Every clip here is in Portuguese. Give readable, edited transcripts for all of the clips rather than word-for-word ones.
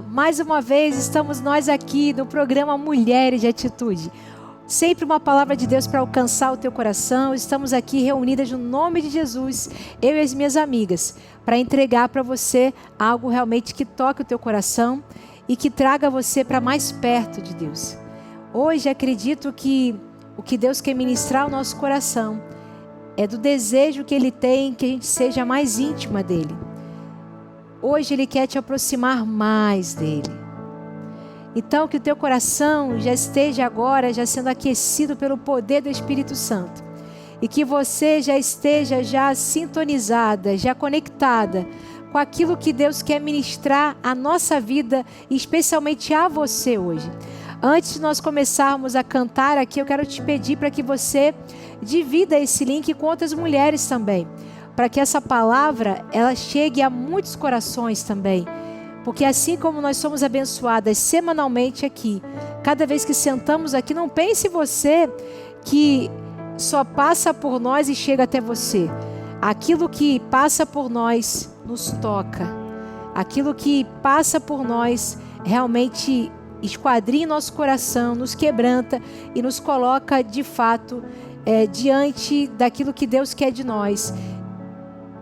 Mais uma vez estamos nós aqui no programa Mulheres de Atitude. Sempre uma palavra de Deus para alcançar o teu coração. Estamos aqui reunidas no nome de Jesus, eu e as minhas amigas, para entregar para você algo realmente que toque o teu coração e que traga você para mais perto de Deus. Hoje acredito que o que Deus quer ministrar ao nosso coração é do desejo que Ele tem que a gente seja mais íntima dEle. Hoje Ele quer te aproximar mais dEle. Então que o teu coração já esteja agora já sendo aquecido pelo poder do Espírito Santo. E que você já esteja já sintonizada, já conectada com aquilo que Deus quer ministrar à nossa vida e especialmente a você hoje. Antes de nós começarmos a cantar aqui, eu quero te pedir para que você divida esse link com outras mulheres também. Para que essa palavra, ela chegue a muitos corações também. Porque assim como nós somos abençoadas semanalmente aqui, cada vez que sentamos aqui, não pense você que só passa por nós e chega até você. Aquilo que passa por nós nos toca. Aquilo que passa por nós realmente esquadrinha nosso coração, nos quebranta e nos coloca de fato diante daquilo que Deus quer de nós.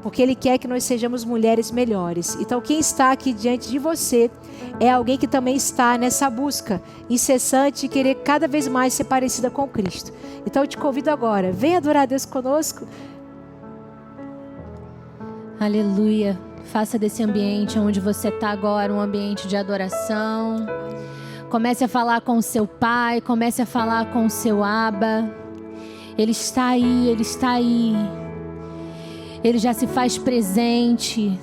Porque Ele quer que nós sejamos mulheres melhores. Então quem está aqui diante de você é alguém que também está nessa busca incessante de querer cada vez mais ser parecida com Cristo. Então eu te convido agora, venha adorar a Deus conosco. Aleluia. Faça desse ambiente onde você está agora um ambiente de adoração. Comece a falar com o seu Pai, comece a falar com o seu Abba. Ele está aí, Ele está aí. Ele já se faz presente.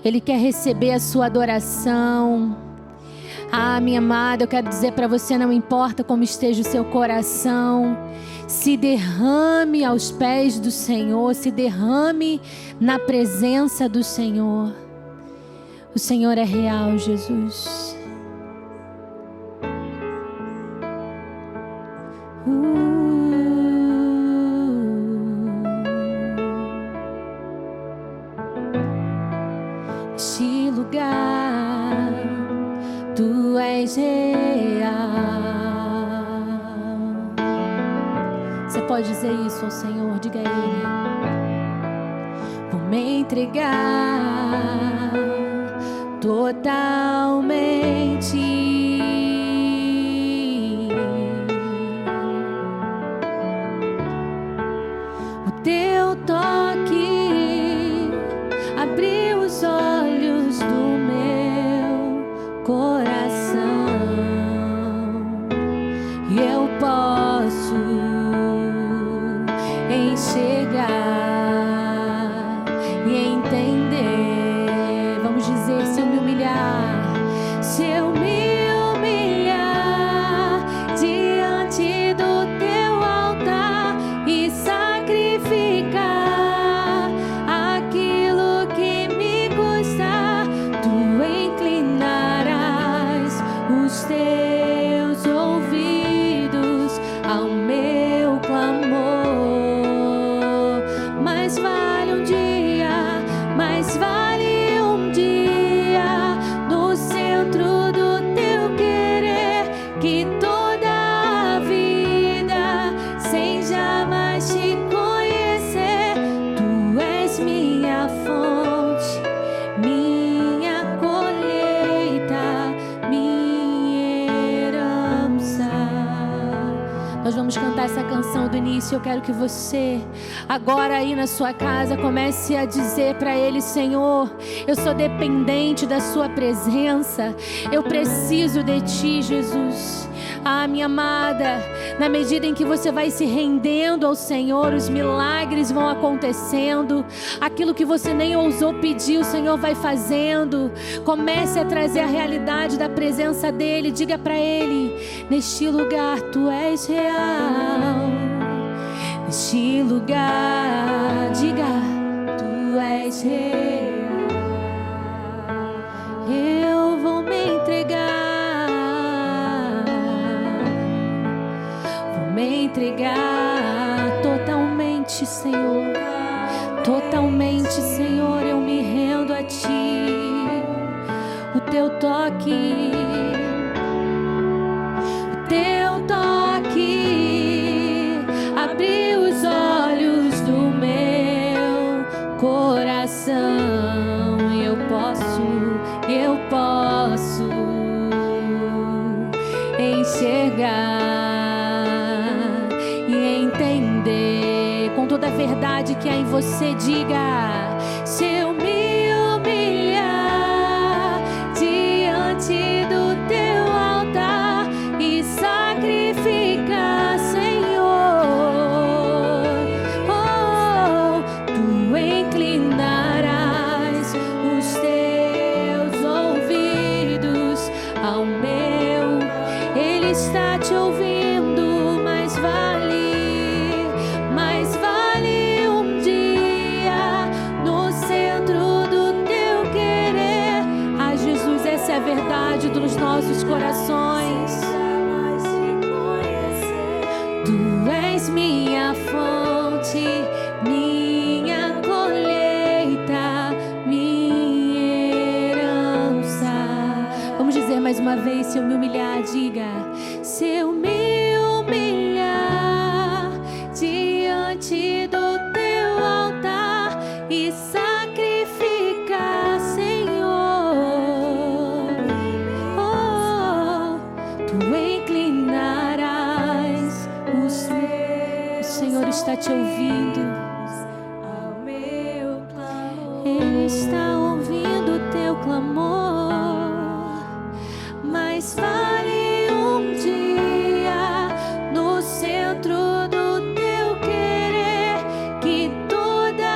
Ele quer receber a sua adoração. Ah, minha amada, eu quero dizer para você, não importa como esteja o seu coração, se derrame aos pés do Senhor, se derrame na presença do Senhor. O Senhor é real, Jesus. Este lugar, Tu és real. Você pode dizer isso ao Senhor, diga a Ele. Vou me entregar totalmente. Teu toque abriu os olhos do meu coração e eu posso enxergar e entender. Vamos dizer, se eu me humilhar, se eu me humilhar diante do teu altar e sacrificar aquilo que me custa, tu inclinarás os teus ouvidos ao meu clamor. Mais vale um dia, mais vale um dia no centro do teu querer, que toda a vida sem jamais te conhecer. Tu és minha fonte, minha colheita, minha herança. Nós vamos cantar essa canção do início. Eu quero que você, agora aí na sua casa, comece a dizer para Ele: Senhor, eu sou dependente da sua presença. Eu preciso de Ti, Jesus. Ah, minha amada, na medida em que você vai se rendendo ao Senhor, os milagres vão acontecendo. Aquilo que você nem ousou pedir, o Senhor vai fazendo. Comece a trazer a realidade da presença dEle. Diga para Ele: neste lugar Tu és real. Neste lugar, diga: Tu és real. Eu vou me entregar, vou me entregar totalmente, Senhor. Totalmente, Senhor, eu me rendo a Ti. O Teu toque toque, o teu toque abriu os olhos do meu coração. Eu posso enxergar e entender com toda a verdade que há em você. Diga: se eu me humilhar diante do teu altar e sacrificar, Senhor, tu inclinarás os teus ouvidos ao meu. Ele está te ouvindo, mas vale um dia no centro do teu querer. Ah, Jesus, essa é a verdade dos nossos corações. Tu és minha fonte, minha colheita, minha herança. Vamos dizer mais uma vez: se eu me humilhar, diga: se eu me humilhar diante do teu altar e sacrificar, Senhor, tu inclinarás os teus. O Senhor está te ouvindo. Ele está ouvindo o teu clamor. Mas vale um dia no centro do teu querer, que toda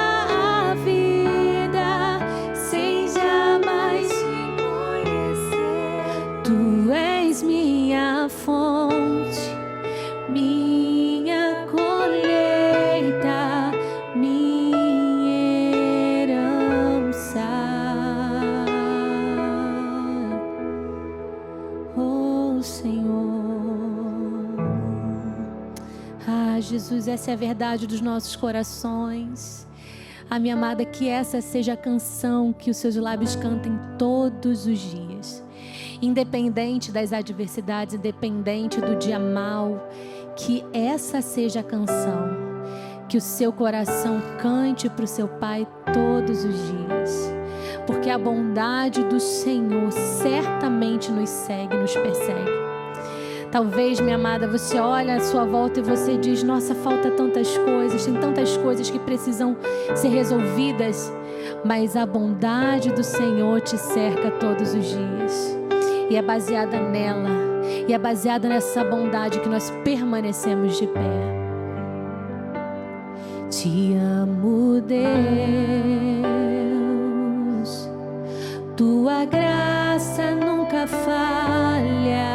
a vida seja mais te conhecer. Tu és minha fonte, minha colheita, minha herança. Oh, Senhor. Ah, Jesus, essa é a verdade dos nossos corações. Ah, minha amada, que essa seja a canção que os seus lábios cantem todos os dias, independente das adversidades, independente do dia mau. Que essa seja a canção que o seu coração cante para o seu Pai todos os dias, porque a bondade do Senhor certamente nos segue, nos persegue. Talvez, minha amada, você olha à sua volta e você diz: nossa, falta tantas coisas, tem tantas coisas que precisam ser resolvidas, mas a bondade do Senhor te cerca todos os dias, e é baseada nela, e é baseada nessa bondade que nós permanecemos de pé. Te amo, Deus, tua graça nunca falha.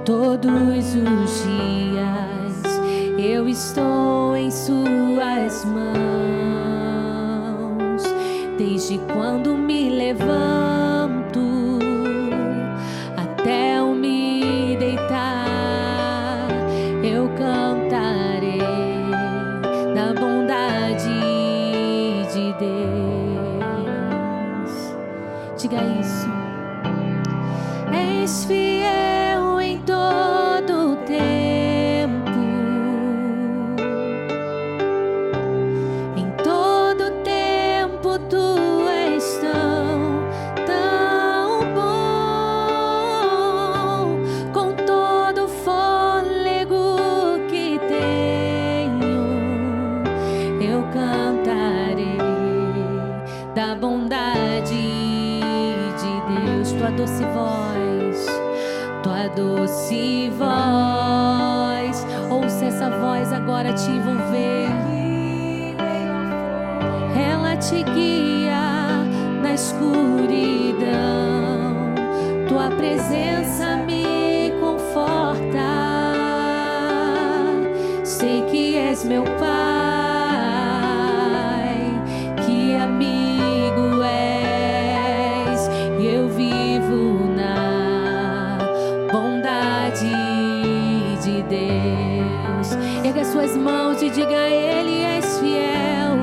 Todos os dias eu estou em suas mãos. Desde quando me levanto até eu me deitar, eu cantarei da bondade de Deus. Diga isso. És fiel em todo o tempo, em todo tempo tu és tão bom. Com todo o fôlego que tenho, eu cantarei da bondade de Deus. Tua doce voz, tua doce voz, ouça essa voz agora te envolver. Ela te guia na escuridão, tua presença me conforta. Sei que és meu Pai, que amigo és, e eu vivo na bondade de Deus. Erga suas mãos e diga a Ele: és fiel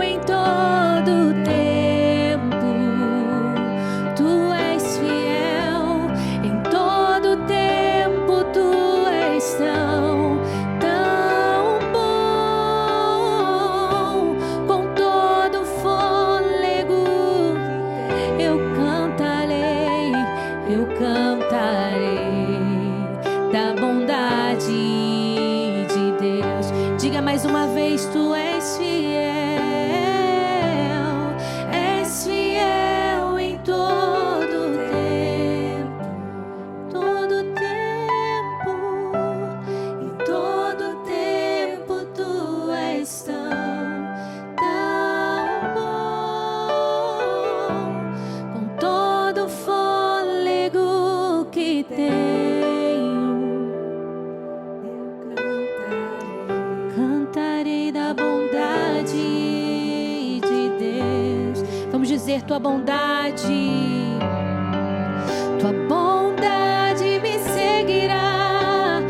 em todo tempo. dizer: tua bondade, tua bondade me seguirá,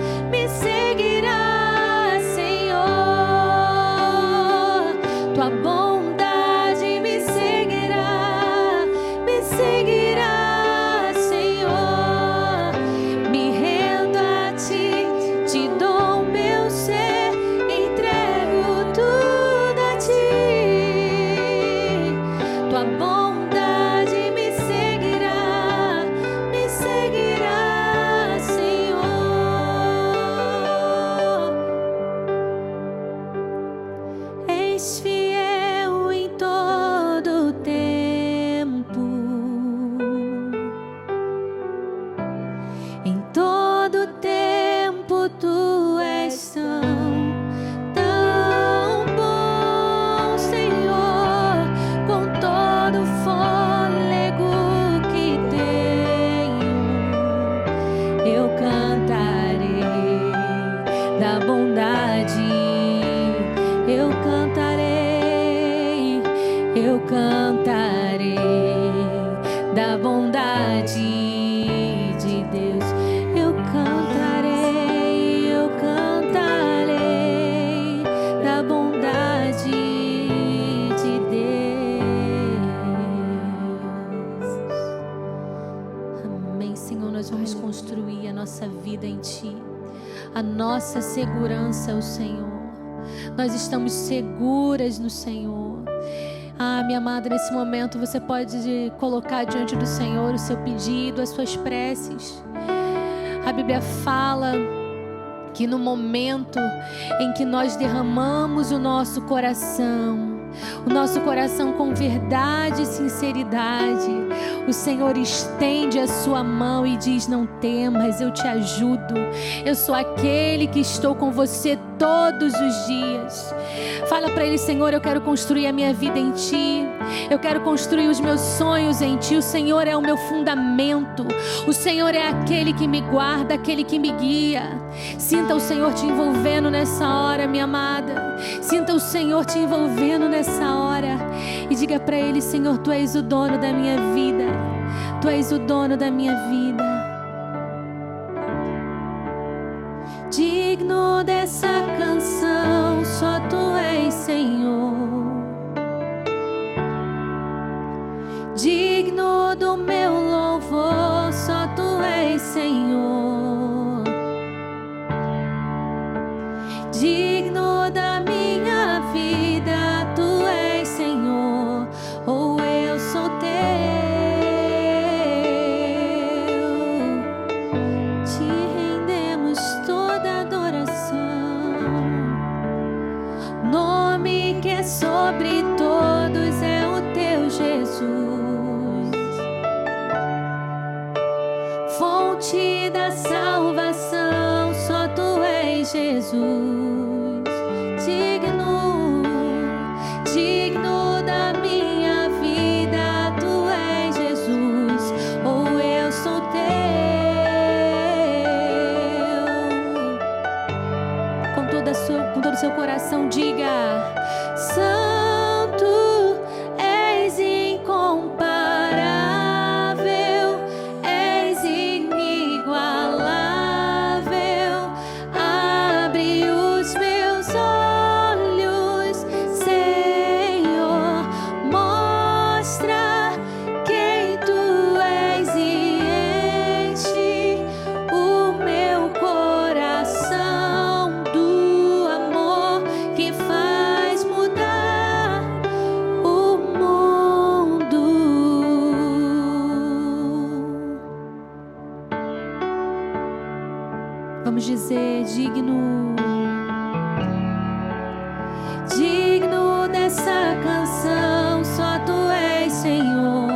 Senhor. Tua bondade me seguirá, Senhor. Me rendo a ti, te dou meu ser, entrego tudo a ti. Tua bondade me seguirá, Senhor. És fiel em todo tempo, em todo tempo tu és tão bom, Senhor. Com todo o fôlego que tenho, eu cantarei da bondade, eu cantarei da bondade de Deus. Eu cantarei da bondade de Deus. Amém, Senhor. Nós vamos construir a nossa vida em Ti. A nossa segurança é o Senhor. Nós estamos seguras no Senhor. Ah, minha amada, nesse momento você pode colocar diante do Senhor o seu pedido, as suas preces. A Bíblia fala que no momento em que nós derramamos o nosso coração com verdade e sinceridade, o Senhor estende a sua mão e diz: não temas, eu te ajudo. Eu sou aquele que estou com você todos os dias. Fala para Ele: Senhor, eu quero construir a minha vida em Ti. Eu quero construir os meus sonhos em Ti. O Senhor é o meu fundamento. O Senhor é aquele que me guarda, aquele que me guia. Sinta o Senhor te envolvendo nessa hora, minha amada. Sinta o Senhor te envolvendo nessa hora. E diga para Ele: Senhor, Tu és o dono da minha vida. Tu és o dono da minha vida. Digno dessa canção, só Tu és, Senhor. Digno do meu louvor, só Tu és, Senhor. Digno da minha vida, Tu és, Senhor. Oh, eu sou Teu. Te rendemos toda adoração. Nome que é sobre todos é o Teu Jesus. Fonte da salvação, só Tu és, Jesus. Digno da minha vida, Tu és, Jesus. Oh, eu sou Teu. Com todo o seu coração, diga: Santo, és incomparável, és inigualável. Abre os meus olhos, Senhor, mostra quem Tu és e enche o meu coração do amor que faz mudar o mundo. Vamos dizer: digno dessa canção, só Tu és, Senhor.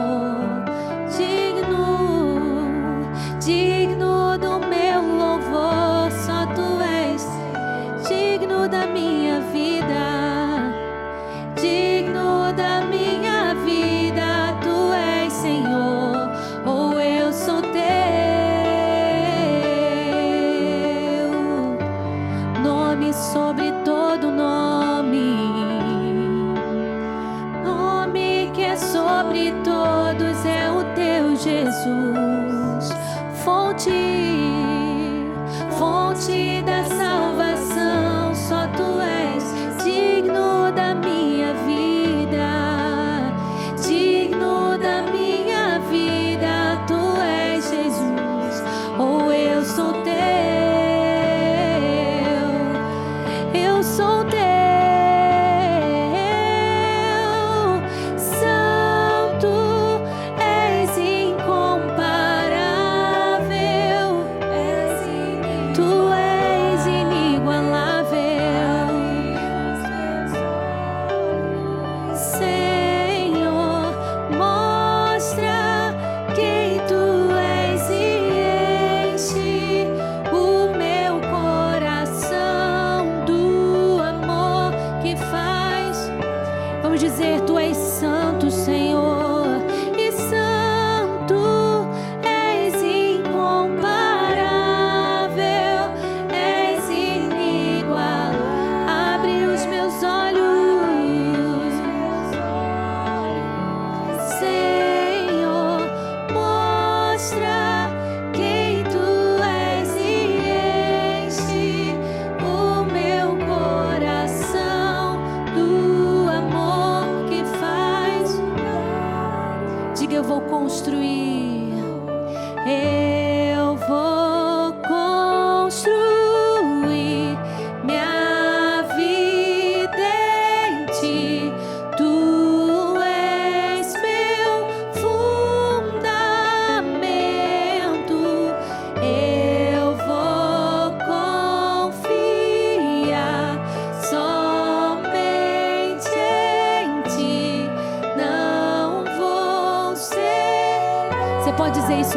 Digno do meu louvor, só Tu és. Digno da minha vida, digno da minha vida, Tu és, Senhor. Oh, eu sou Teu. sobre todos é o teu Jesus, fonte da salvação. Só tu és digno da minha vida, digno da minha vida. Tu és Jesus, ou eu sou teu, eu sou teu.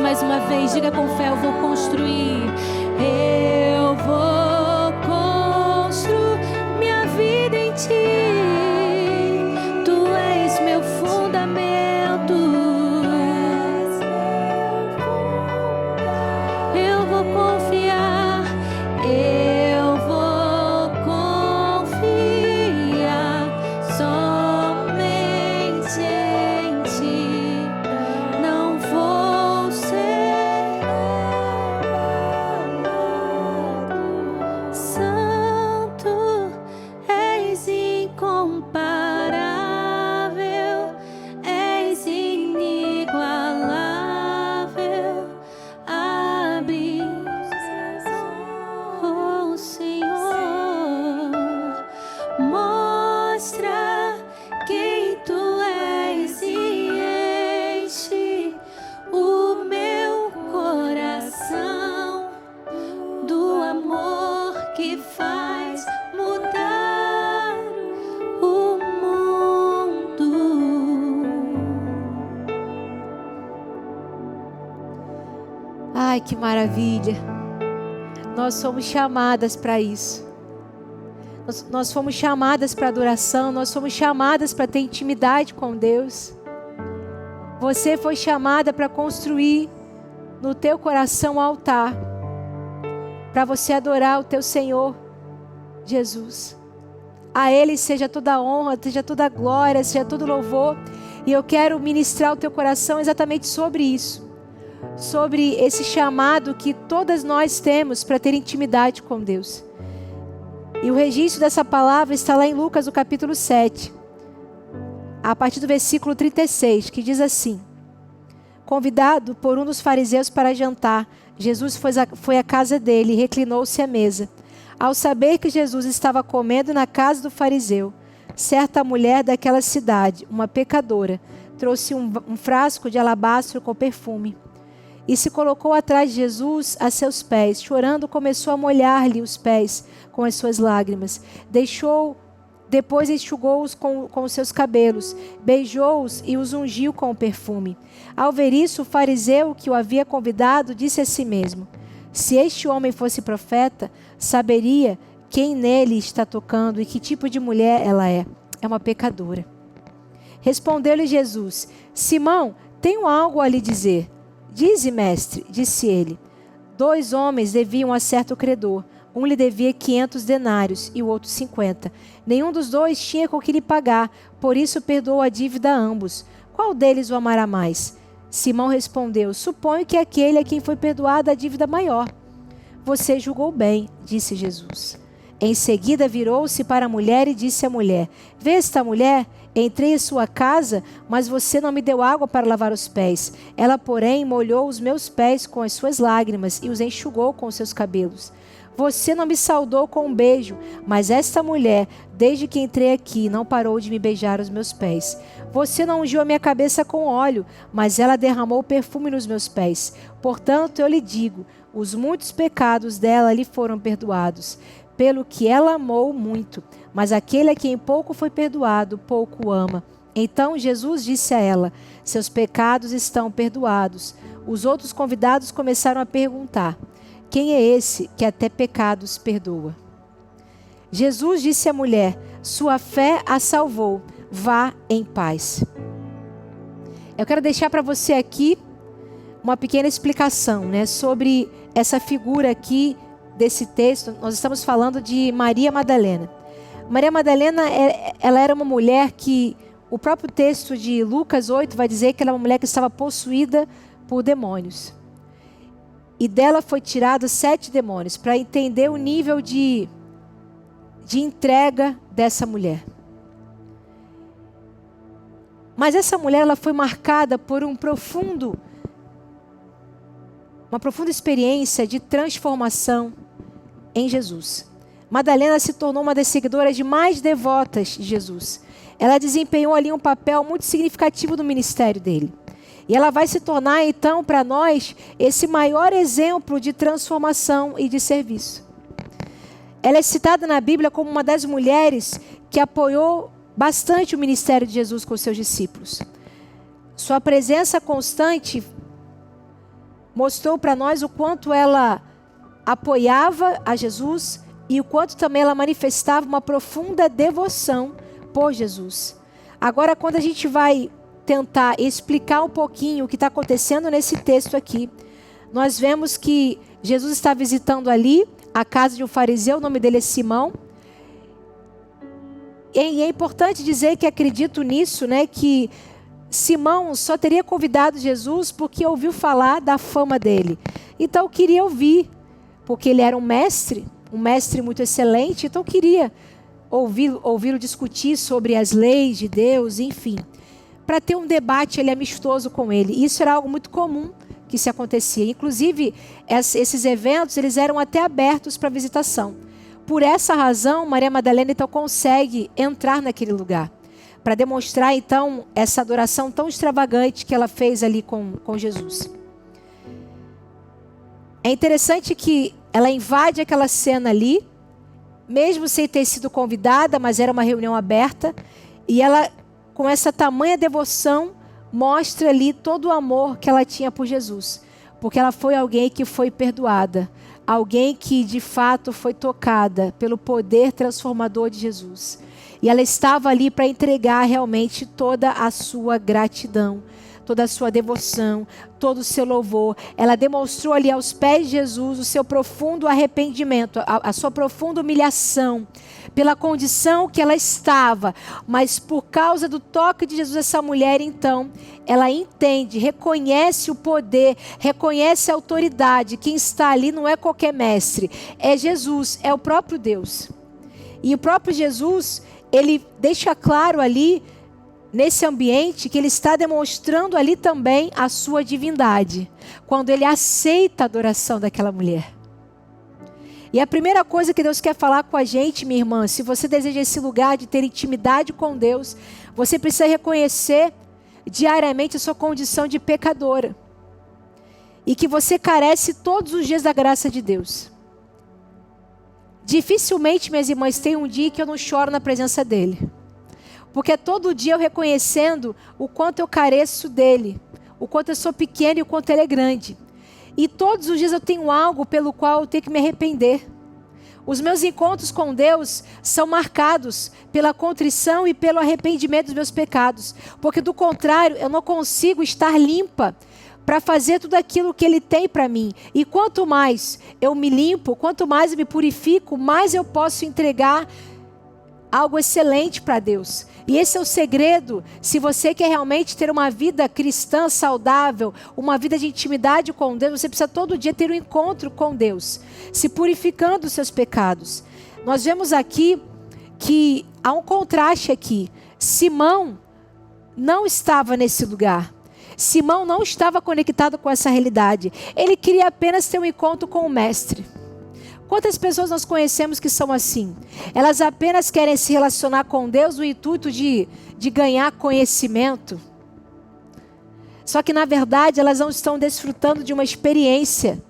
Mais uma vez, diga com fé: eu vou construir, eu vou construir minha vida em ti. Tu és meu fundamento, eu vou confiar, eu vou confiar somente em ti. Não vou Santo, és incomparável, és inigualável. Abre, oh Senhor, mostra quem tu és e enche o meu coração do amor que faz mudar o mundo. Ai, que maravilha! Nós somos chamadas para isso. Nós fomos chamadas para adoração, nós fomos chamadas para ter intimidade com Deus. Você foi chamada para construir no teu coração um altar, para você adorar o teu Senhor Jesus. A Ele seja toda a honra, seja toda a glória, seja todo louvor. E eu quero ministrar o teu coração exatamente sobre isso. Sobre esse chamado que todas nós temos para ter intimidade com Deus. E o registro dessa palavra está lá em Lucas, no capítulo 7. A partir do versículo 36, que diz assim: convidado por um dos fariseus para jantar, Jesus foi à casa dele e reclinou-se à mesa. Ao saber que Jesus estava comendo na casa do fariseu, certa mulher daquela cidade, uma pecadora, trouxe um frasco de alabastro com perfume e se colocou atrás de Jesus a seus pés. Chorando, começou a molhar-lhe os pés com as suas lágrimas. Depois enxugou-os com os seus cabelos, beijou-os e os ungiu com o perfume. Ao ver isso, o fariseu que o havia convidado disse a si mesmo: se este homem fosse profeta, saberia quem nele está tocando e que tipo de mulher ela é. É uma pecadora. Respondeu-lhe Jesus: Simão, tenho algo a lhe dizer. Dize, mestre, disse ele. 2 homens deviam a certo credor. Um lhe devia 500 denários e o outro 50. Nenhum dos dois tinha com que lhe pagar, por isso perdoou a dívida a ambos. qual deles o amará mais? Simão respondeu: suponho que é aquele a quem foi perdoada a dívida maior. Você julgou bem, disse Jesus. Em seguida virou-se para a mulher e disse à mulher: vê esta mulher? Entrei em sua casa, mas você não me deu água para lavar os pés. Ela, porém, molhou os meus pés com as suas lágrimas e os enxugou com os seus cabelos. Você não me saudou com um beijo, mas esta mulher, desde que entrei aqui, não parou de me beijar os meus pés. Você não ungiu a minha cabeça com óleo, mas ela derramou perfume nos meus pés. Portanto, eu lhe digo, os muitos pecados dela lhe foram perdoados, pelo que ela amou muito. Mas aquele a quem pouco foi perdoado, pouco ama. Então Jesus disse a ela: seus pecados estão perdoados. Os outros convidados começaram a perguntar: quem é esse que até pecados perdoa? Jesus disse à mulher: sua fé a salvou. Vá em paz. Eu quero deixar para você aqui uma pequena explicação, sobre essa figura aqui desse texto. Nós estamos falando de Maria Madalena. Maria Madalena, ela era uma mulher que o próprio texto de Lucas 8 vai dizer que ela era uma mulher que estava possuída por demônios. E dela foi tirado 7 demônios, para entender o nível de entrega dessa mulher. Mas essa mulher, ela foi marcada por uma profunda experiência de transformação em Jesus. Madalena se tornou uma das seguidoras mais devotas de Jesus. Ela desempenhou ali um papel muito significativo no ministério dele. E ela vai se tornar, então, para nós, esse maior exemplo de transformação e de serviço. Ela é citada na Bíblia como uma das mulheres que apoiou bastante o ministério de Jesus com os seus discípulos. Sua presença constante mostrou para nós o quanto ela apoiava a Jesus e o quanto também ela manifestava uma profunda devoção por Jesus. Agora, quando a gente vai tentar explicar um pouquinho o que está acontecendo nesse texto aqui, nós vemos que Jesus está visitando ali a casa de um fariseu, o nome dele é Simão. E é importante dizer que acredito nisso, que Simão só teria convidado Jesus porque ouviu falar da fama dele. Então queria ouvir, porque ele era um mestre muito excelente, então queria ouvi-lo discutir sobre as leis de Deus, enfim, para ter um debate amistoso com ele. Isso era algo muito comum que se acontecia. Inclusive, esses eventos, eles eram até abertos para visitação. Por essa razão, Maria Madalena então consegue entrar naquele lugar, para demonstrar então essa adoração tão extravagante que ela fez ali com Jesus. É interessante que ela invade aquela cena ali, mesmo sem ter sido convidada, mas era uma reunião aberta, e ela, com essa tamanha devoção, mostra ali todo o amor que ela tinha por Jesus, porque ela foi alguém que foi perdoada, alguém que de fato foi tocada pelo poder transformador de Jesus. E ela estava ali para entregar realmente toda a sua gratidão, toda a sua devoção, todo o seu louvor. Ela demonstrou ali aos pés de Jesus o seu profundo arrependimento, a sua profunda humilhação pela condição que ela estava. Mas por causa do toque de Jesus, essa mulher então, ela entende, reconhece o poder, reconhece a autoridade. Quem está ali não é qualquer mestre, é Jesus, é o próprio Deus. E o próprio Jesus, ele deixa claro ali, nesse ambiente, que ele está demonstrando ali também a sua divindade, quando ele aceita a adoração daquela mulher. E a primeira coisa que Deus quer falar com a gente, minha irmã, se você deseja esse lugar de ter intimidade com Deus, você precisa reconhecer diariamente a sua condição de pecadora. E que você carece todos os dias da graça de Deus. Dificilmente, minhas irmãs, tem um dia que eu não choro na presença dele. Porque é todo dia eu reconhecendo o quanto eu careço dele, o quanto eu sou pequena e o quanto ele é grande. E todos os dias eu tenho algo pelo qual eu tenho que me arrepender. Os meus encontros com Deus são marcados pela contrição e pelo arrependimento dos meus pecados. Porque do contrário, eu não consigo estar limpa para fazer tudo aquilo que Ele tem para mim. E quanto mais eu me limpo, quanto mais eu me purifico, mais eu posso entregar algo excelente para Deus. E esse é o segredo, se você quer realmente ter uma vida cristã saudável, uma vida de intimidade com Deus, você precisa todo dia ter um encontro com Deus, se purificando dos seus pecados. Nós vemos aqui que há um contraste aqui. Simão não estava nesse lugar. Simão não estava conectado com essa realidade. Ele queria apenas ter um encontro com o Mestre. Quantas pessoas nós conhecemos que são assim? Elas apenas querem se relacionar com Deus no intuito de ganhar conhecimento. Só que na verdade elas não estão desfrutando de uma experiência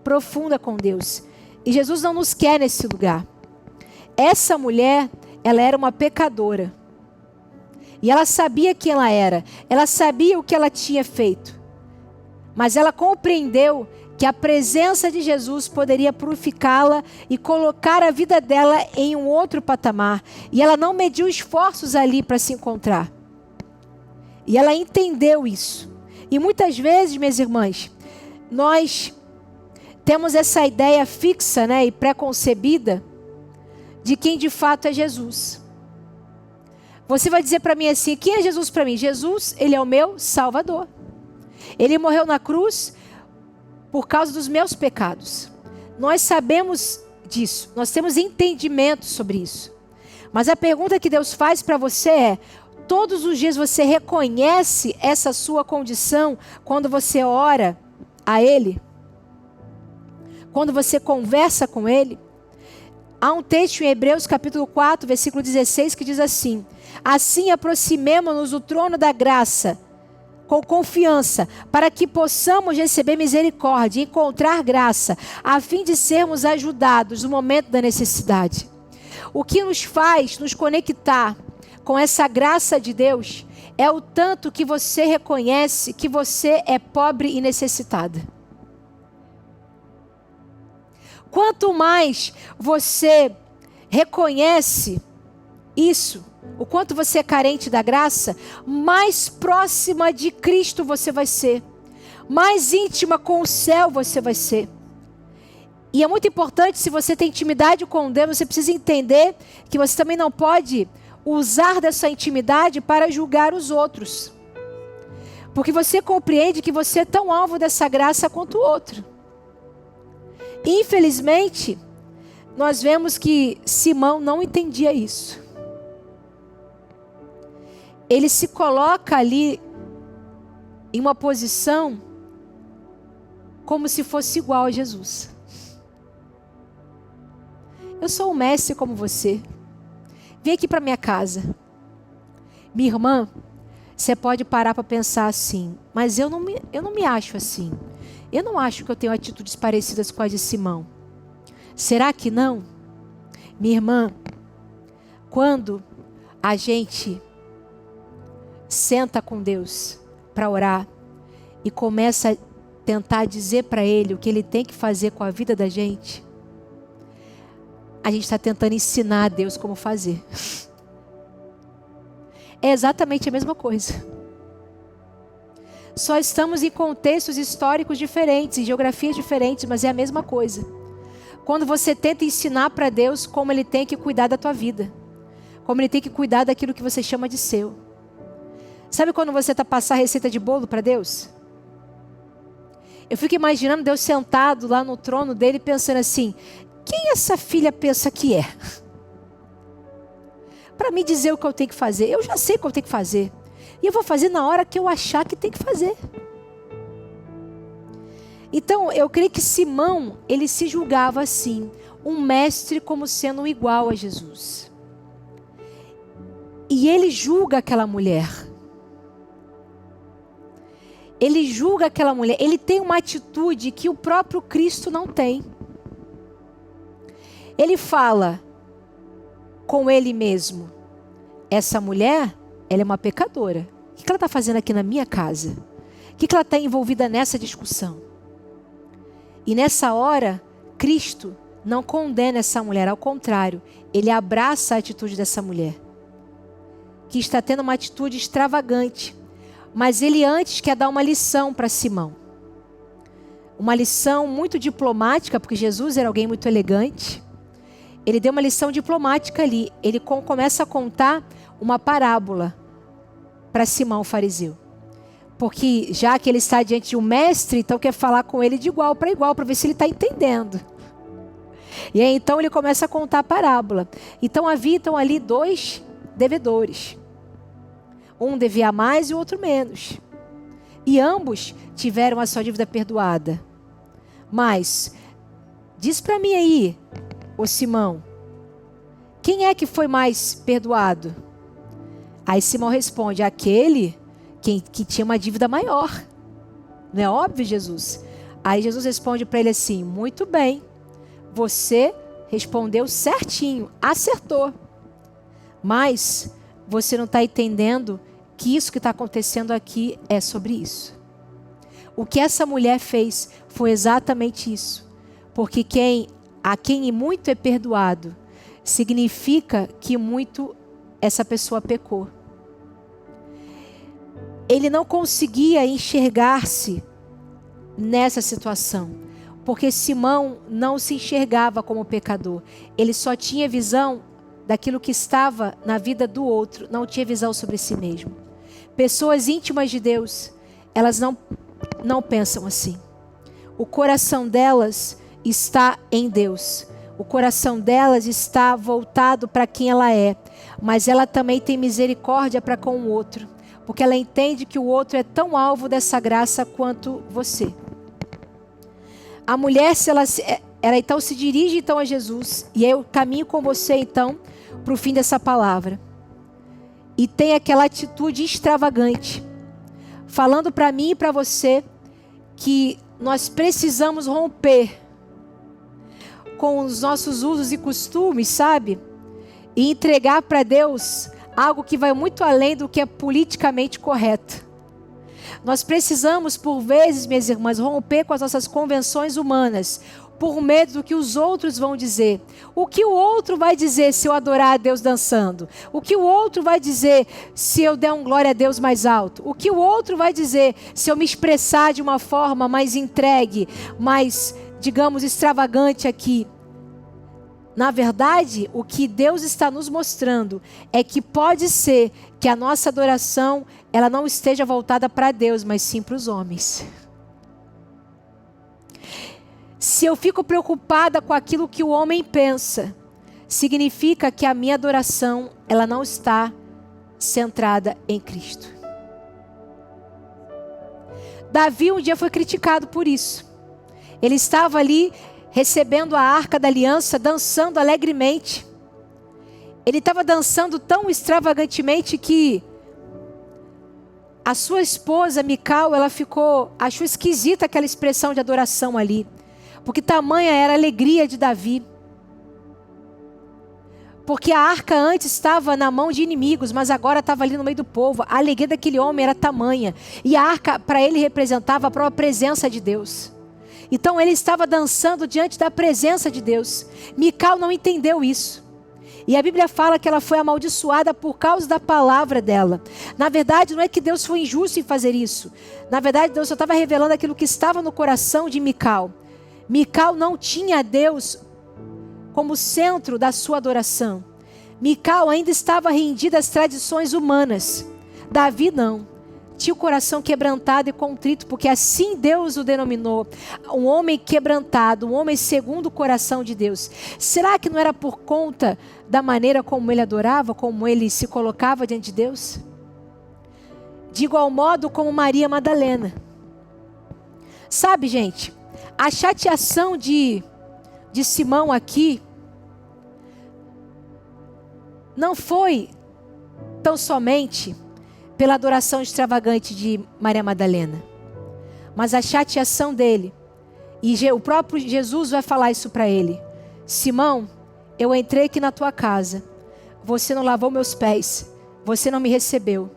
profunda com Deus. E Jesus não nos quer nesse lugar. Essa mulher, ela era uma pecadora. E ela sabia quem ela era. Ela sabia o que ela tinha feito. Mas ela compreendeu que a presença de Jesus poderia purificá-la e colocar a vida dela em um outro patamar. E ela não mediu esforços ali para se encontrar. E ela entendeu isso. E muitas vezes, minhas irmãs, nós temos essa ideia fixa, né, e pré-concebida de quem de fato é Jesus. Você vai dizer para mim assim, quem é Jesus para mim? Jesus, ele é o meu Salvador. Ele morreu na cruz por causa dos meus pecados. Nós sabemos disso, nós temos entendimento sobre isso. Mas a pergunta que Deus faz para você é, todos os dias você reconhece essa sua condição quando você ora a Ele? Quando você conversa com Ele? Há um texto em Hebreus capítulo 4, versículo 16, que diz assim: assim aproximemo-nos do trono da graça, com confiança, para que possamos receber misericórdia e encontrar graça, a fim de sermos ajudados no momento da necessidade. O que nos faz nos conectar com essa graça de Deus é o tanto que você reconhece que você é pobre e necessitada. Quanto mais você reconhece isso, o quanto você é carente da graça, mais próxima de Cristo você vai ser. Mais íntima com o céu você vai ser. E é muito importante, se você tem intimidade com Deus, você precisa entender que você também não pode usar dessa intimidade para julgar os outros. Porque você compreende que você é tão alvo dessa graça quanto o outro. Infelizmente, nós vemos que Simão não entendia isso. Ele se coloca ali em uma posição como se fosse igual a Jesus. Eu sou um mestre como você. Vem aqui para minha casa. Minha irmã, você pode parar para pensar assim, mas eu não me acho assim. Eu não acho que eu tenho atitudes parecidas com as de Simão. Será que não? Minha irmã, quando a gente senta com Deus para orar e começa a tentar dizer para Ele o que Ele tem que fazer com a vida da gente, a gente está tentando ensinar a Deus como fazer. É exatamente a mesma coisa. Só estamos em contextos históricos diferentes, em geografias diferentes, mas é a mesma coisa. Quando você tenta ensinar para Deus como Ele tem que cuidar da tua vida, como Ele tem que cuidar daquilo que você chama de seu. Sabe quando você está passando a receita de bolo para Deus? Eu fico imaginando Deus sentado lá no trono dele, pensando assim, quem essa filha pensa que é? Para me dizer o que eu tenho que fazer. Eu já sei o que eu tenho que fazer. E eu vou fazer na hora que eu achar que tem que fazer. Então, eu creio que Simão, ele se julgava assim, um mestre como sendo igual a Jesus. E ele julga aquela mulher. Ele julga aquela mulher. Ele tem uma atitude que o próprio Cristo não tem. Ele fala com ele mesmo, essa mulher, ela é uma pecadora. O que ela está fazendo aqui na minha casa? O que ela está envolvida nessa discussão? E nessa hora, Cristo não condena essa mulher, ao contrário, Ele abraça a atitude dessa mulher, que está tendo uma atitude extravagante. Mas Ele antes quer dar uma lição para Simão. Uma lição muito diplomática, porque Jesus era alguém muito elegante. ele deu uma lição diplomática ali. Ele começa a contar uma parábola para Simão, o fariseu. Porque já que ele está diante de um mestre, então quer falar com ele de igual para ver se ele está entendendo. E aí então ele começa a contar a parábola. Então haviam ali 2 devedores. Um devia mais e o outro menos. E ambos tiveram a sua dívida perdoada. Mas, diz para mim aí, ô Simão, quem é que foi mais perdoado? Aí Simão responde, aquele que tinha uma dívida maior. Não é óbvio, Jesus? Aí Jesus responde para ele assim, muito bem, você respondeu certinho, acertou. Mas você não está entendendo que isso que está acontecendo aqui é sobre isso. O que essa mulher fez foi exatamente isso. Porque a quem muito é perdoado, significa que muito essa pessoa pecou. Ele não conseguia enxergar-se nessa situação. Porque Simão não se enxergava como pecador. Ele só tinha visão daquilo que estava na vida do outro. Não tinha visão sobre si mesmo. Pessoas íntimas de Deus, elas não pensam assim. O coração delas está em Deus. O coração delas está voltado para quem ela é. Mas ela também tem misericórdia para com o outro. Porque ela entende que o outro é tão alvo dessa graça quanto você. A mulher, ela então se dirige então a Jesus. E eu caminho com você então para o fim dessa palavra. E tem aquela atitude extravagante. Falando para mim e para você que nós precisamos romper com os nossos usos e costumes, sabe? E entregar para Deus algo que vai muito além do que é politicamente correto. Nós precisamos, por vezes, minhas irmãs, romper com as nossas convenções humanas, por medo do que os outros vão dizer. O que o outro vai dizer se eu adorar a Deus dançando? O que o outro vai dizer se eu der um glória a Deus mais alto? O que o outro vai dizer se eu me expressar de uma forma mais entregue, mais, digamos, extravagante aqui? Na verdade, o que Deus está nos mostrando é que pode ser que a nossa adoração ela não esteja voltada para Deus, mas sim para os homens. Se eu fico preocupada com aquilo que o homem pensa, significa que a minha adoração ela não está centrada em Cristo. Davi um dia foi criticado por isso. Ele estava ali recebendo a arca da aliança, dançando alegremente. Ele estava dançando tão extravagantemente que a sua esposa, Mical, achou esquisita aquela expressão de adoração ali. Porque tamanha era a alegria de Davi. Porque a arca antes estava na mão de inimigos, mas agora estava ali no meio do povo. A alegria daquele homem era tamanha. E a arca para ele representava a própria presença de Deus. Então ele estava dançando diante da presença de Deus. Mical não entendeu isso. E a Bíblia fala que ela foi amaldiçoada por causa da palavra dela. Na verdade, não é que Deus foi injusto em fazer isso. Na verdade, Deus só estava revelando aquilo que estava no coração de Mical. Mical não tinha Deus como centro da sua adoração. Mical ainda estava rendida às tradições humanas. Davi não. Tinha o coração quebrantado e contrito, porque assim Deus o denominou. Um homem quebrantado, um homem segundo o coração de Deus. Será que não era por conta da maneira como ele adorava, como ele se colocava diante de Deus? De igual modo como Maria Madalena. Sabe, gente, a chateação de Simão aqui não foi tão somente pela adoração extravagante de Maria Madalena, mas a chateação dele, e o próprio Jesus vai falar isso para ele: Simão, eu entrei aqui na tua casa, você não lavou meus pés, você não me recebeu.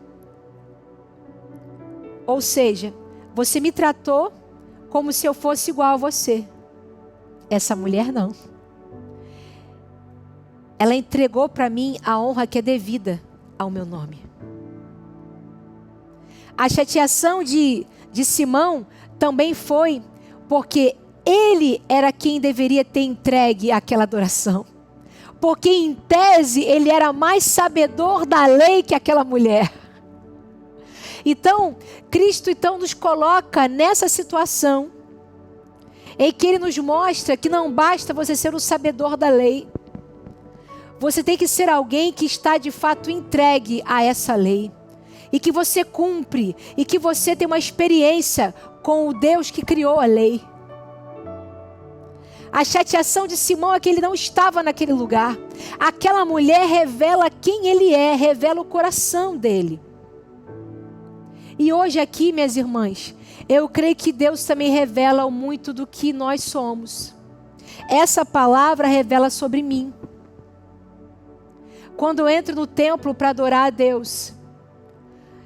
Ou seja, você me tratou como se eu fosse igual a você. Essa mulher não. Ela entregou para mim a honra que é devida ao meu nome. A chateação de Simão também foi porque ele era quem deveria ter entregue aquela adoração. porque em tese ele era mais sabedor da lei que aquela mulher. Então, Cristo nos coloca nessa situação em que Ele nos mostra que não basta você ser um sabedor da lei. Você tem que ser alguém que está de fato entregue a essa lei. E que você cumpre. E que você tem uma experiência com o Deus que criou a lei. A chateação de Simão é que ele não estava naquele lugar. Aquela mulher revela quem ele é, revela o coração dele. E hoje aqui, minhas irmãs, eu creio que Deus também revela muito do que nós somos. Essa palavra revela sobre mim. Quando eu entro no templo para adorar a Deus,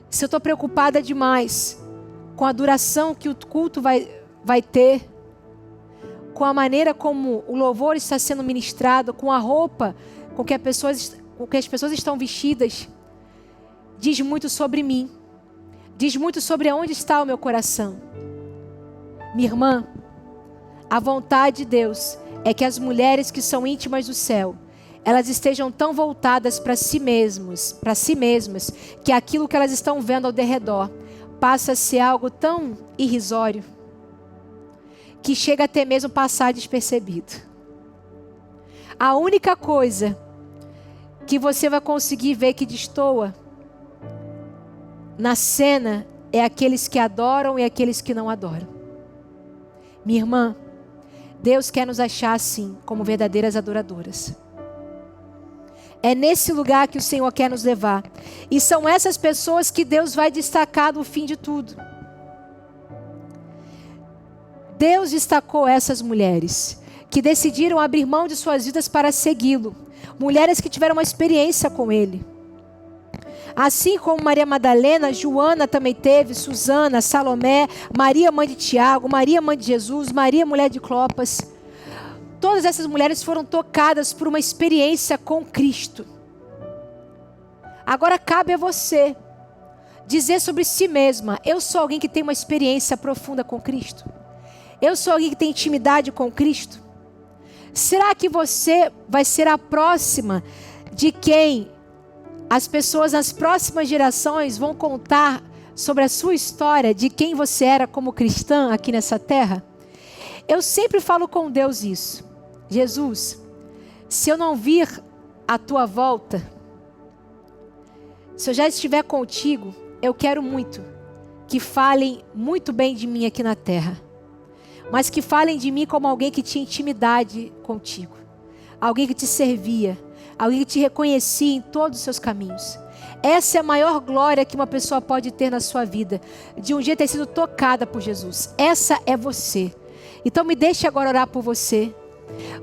se eu estou preocupada demais com a duração que o culto vai ter, com a maneira como o louvor está sendo ministrado, com a roupa com que as pessoas estão vestidas, diz muito sobre mim. Diz muito sobre onde está o meu coração. Minha irmã, a vontade de Deus é que as mulheres que são íntimas do céu, elas estejam tão voltadas para si mesmas, que aquilo que elas estão vendo ao derredor passa a ser algo tão irrisório, que chega até mesmo passar despercebido. A única coisa que você vai conseguir ver que destoa na cena é aqueles que adoram e aqueles que não adoram. Minha irmã, Deus quer nos achar assim, como verdadeiras adoradoras. É nesse lugar que o Senhor quer nos levar. E são essas pessoas que Deus vai destacar no fim de tudo. Deus destacou essas mulheres que decidiram abrir mão de suas vidas para segui-lo. Mulheres que tiveram uma experiência com Ele. Assim como Maria Madalena, Joana também teve, Susana, Salomé, Maria mãe de Tiago, Maria mãe de Jesus, Maria mulher de Clopas. Todas essas mulheres foram tocadas por uma experiência com Cristo. Agora cabe a você dizer sobre si mesma: eu sou alguém que tem uma experiência profunda com Cristo. Eu sou alguém que tem intimidade com Cristo. Será que você vai ser a próxima de quem as pessoas nas próximas gerações vão contar sobre a sua história, de quem você era como cristã aqui nessa terra? Eu sempre falo com Deus isso. Jesus, se eu não vir a tua volta, se eu já estiver contigo, eu quero muito que falem muito bem de mim aqui na terra, mas que falem de mim como alguém que tinha intimidade contigo, alguém que te servia, alguém que te reconhecia em todos os seus caminhos. Essa é a maior glória que uma pessoa pode ter na sua vida, de um dia ter sido tocada por Jesus. Essa é você. Então me deixe agora orar por você,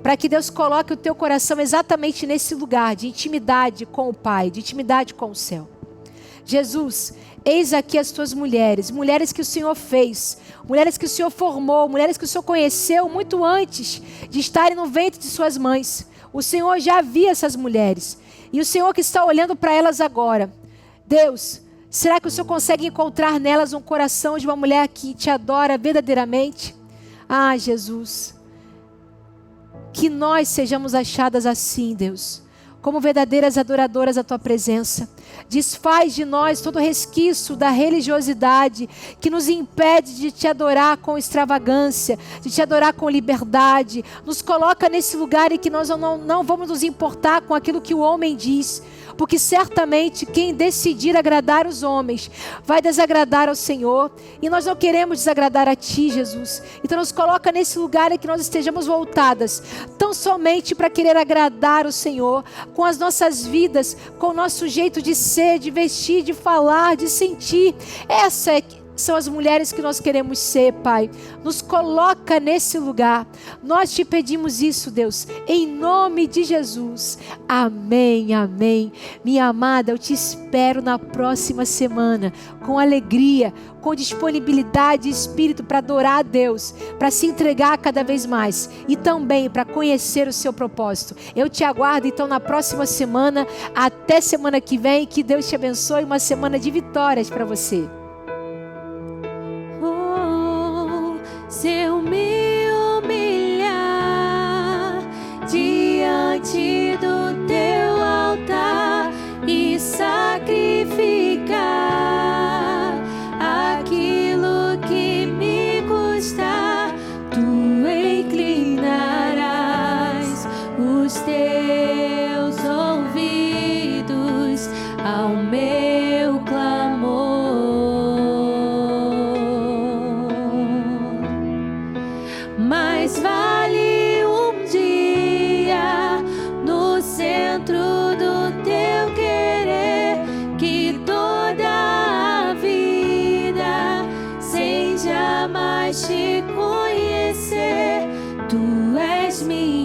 para que Deus coloque o teu coração exatamente nesse lugar de intimidade com o Pai, de intimidade com o céu. Jesus, eis aqui as tuas mulheres, mulheres que o Senhor fez, mulheres que o Senhor formou, mulheres que o Senhor conheceu muito antes de estarem no ventre de suas mães. O Senhor já via essas mulheres. E o Senhor que está olhando para elas agora. Deus, será que o Senhor consegue encontrar nelas um coração de uma mulher que te adora verdadeiramente? Ah, Jesus. Que nós sejamos achadas assim, Deus. Como verdadeiras adoradoras da tua presença. Desfaz de nós todo resquício da religiosidade que nos impede de te adorar com extravagância, de te adorar com liberdade. Nos coloca nesse lugar em que nós não vamos nos importar com aquilo que o homem diz, porque certamente quem decidir agradar os homens vai desagradar ao Senhor, e nós não queremos desagradar a ti, Jesus. Então nos coloca nesse lugar em que nós estejamos voltadas tão somente para querer agradar o Senhor, com as nossas vidas, com o nosso jeito de ser, de vestir, de falar, de sentir. São as mulheres que nós queremos ser, Pai. Nos coloca nesse lugar. Nós te pedimos isso, Deus, em nome de Jesus. Amém, amém. Minha amada, eu te espero na próxima semana, com alegria, com disponibilidade de espírito para adorar a Deus, para se entregar cada vez mais e também para conhecer o seu propósito. Eu te aguardo então na próxima semana. Até semana que vem. Que Deus te abençoe. Uma semana de vitórias para você. Se eu me humilhar diante do te conhecer. Tu és minha